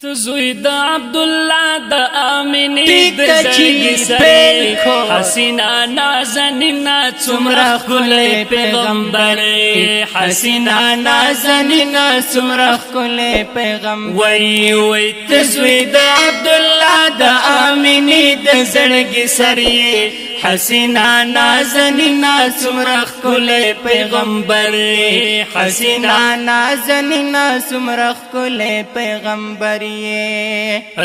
تو زوی د عبدالله د آمینی د زړګي سره حسینا نازنینا څومره ښکلی پیغمبر حسینا نازنینا څومره ښکلی پیغمبر وای ته زوی د عبدالله د آمینی د زړګي سره حسینا نازنینا څومره ښکلی پیغمبر حسینا نازنینا څومره ښکلی پیغمبر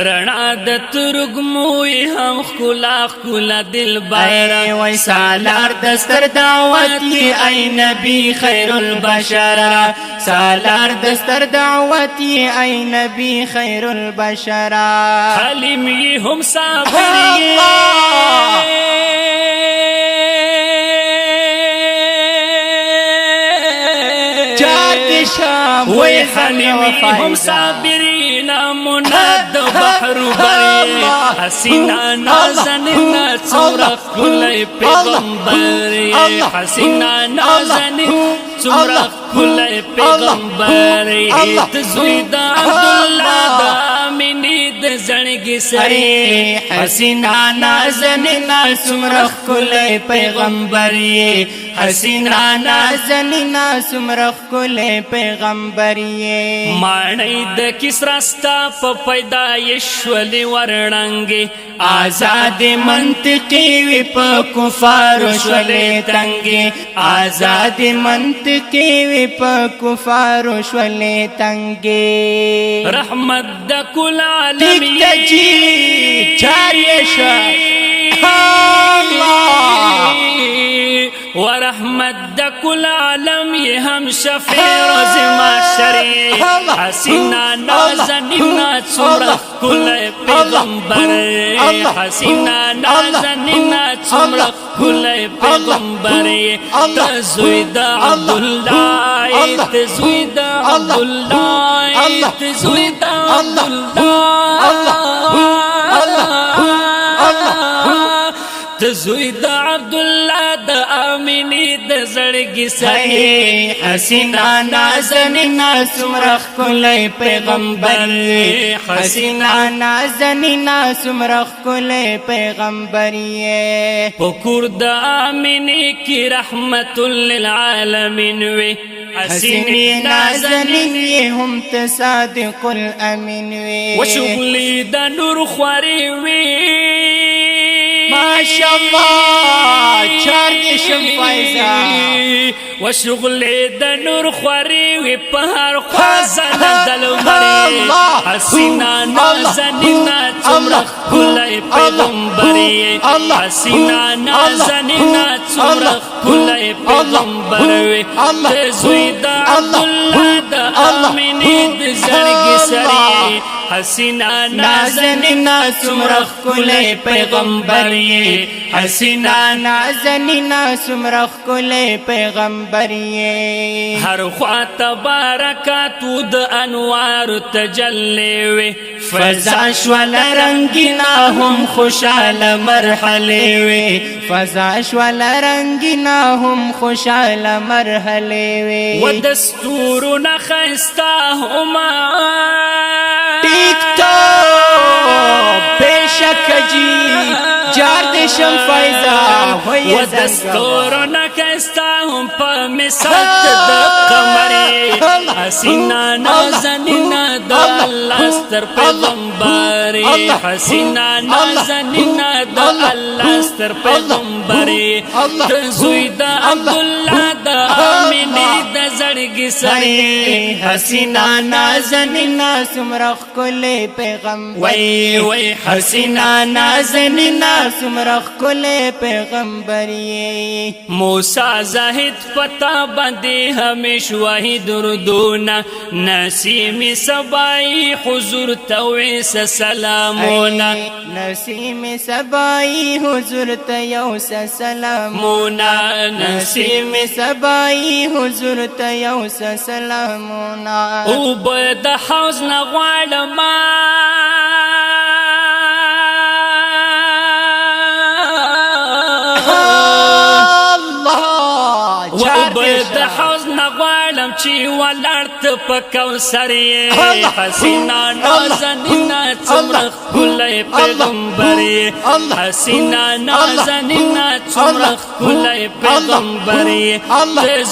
رڼا د ترګموي هم خلا خلا دلبر وای سالار دستر دعوت ای نبی خیر البشر سالار دستر دعوت ای نبی خیر البشر حلیم هم صابر وی حلیمی هم صابرین مناد بحر بری حسینا نازنینا څومره ښکلی پیغمبر حسینا نازنینا څومره ښکلی پیغمبر ته زوی د عبدالله د آمینی د زړګي سره حسینا نازنینا څومره ښکلی پیغمبر حسینا نازنینا څومره ښکلی پیغمبر ماڼۍ د کسرا ستا په پیدایش ولې ورړنګې آزاد منطقي وي په کفارو شولې تنګې آزاد منطقي وي په کفارو شولې تنګې رحمت د کل عالم یې چاریشه ورحمت د کل عالم یہ ہم شفیع روز محشر حسینا نازنینا څومره ښکلی پیغمبر حسینا نازنینا څومره ښکلی پیغمبر ته زوی د عبدالله ته زوی د عبدالله ته زوی د عبدالله ته زوی د عبدالله د آمینی د زړګي سره حسینا نازنینا څومره ښکلی پیغمبر حسینا نازنینا څومره ښکلی پیغمبر په کور د آمینی کې رحمت للعالمین وي حسینی نازنین هم ته صادق الامین وي وشغلی د نور خواري وي ماشاءالله چارشم فایزا وشغل د نور خوري وي په هر خزان دلمري حسینا نازنینا څومره ښکلی پیغمبر حسینا نازنینا څومره ښکلی پیغمبر ته زوی د عبدالله د آمینی د زړګي سره حسینا نازنینا څومره ښکلی پیغمبر حسینا نازنینا څومره ښکلی پیغمبر هر خوا تبارکات د انوار تجلی وي فضا شول رنگینا هم خوشاله مرحله وي فضا شول رنگینا هم خوشاله مرحله وي ودستورنا خستا هما ټیک ټاک بشک جی جار دشم فایزا و دستورنا کستا هم پا مسات دا قمری حسینا نازنینا دا اللہ ستر پیغمبری حسینا نازنینا دا اللہ ستر پیغمبری تزوی دا عبداللہ دا آمینی دا زړګي سره حسینا نازنینا څومره ښکلی پیغمبر وای حسینا نازنینا څومره ښکلی پیغمبر موسی زاهد پتا باندې همیش وحی دردونه نسیم سبای حضور تویس سلامونه نسیم سبای حضور تویس سلامونه نسیم سبای حضور تویس سلامونه او بد حوض نغواړم چی ولارت پا کوسری حسینا نازنینا چمرخ کلی پیغمبری حسینا نازنینا چمرخ کلی پیغمبری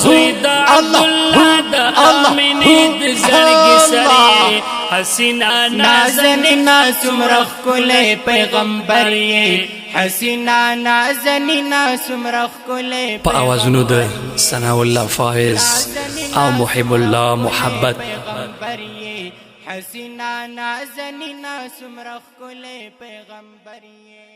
زوی دا عبداللہ دا آمینی دا زرگی سری حسینا نازنینا سمرخ کلی پیغمبری حسینا نازنینا سمرخ کلی پا آوازنو دا ثناء الله فائز او محب الله محبت حسینا نازنینا سمرخ کلی پیغمبری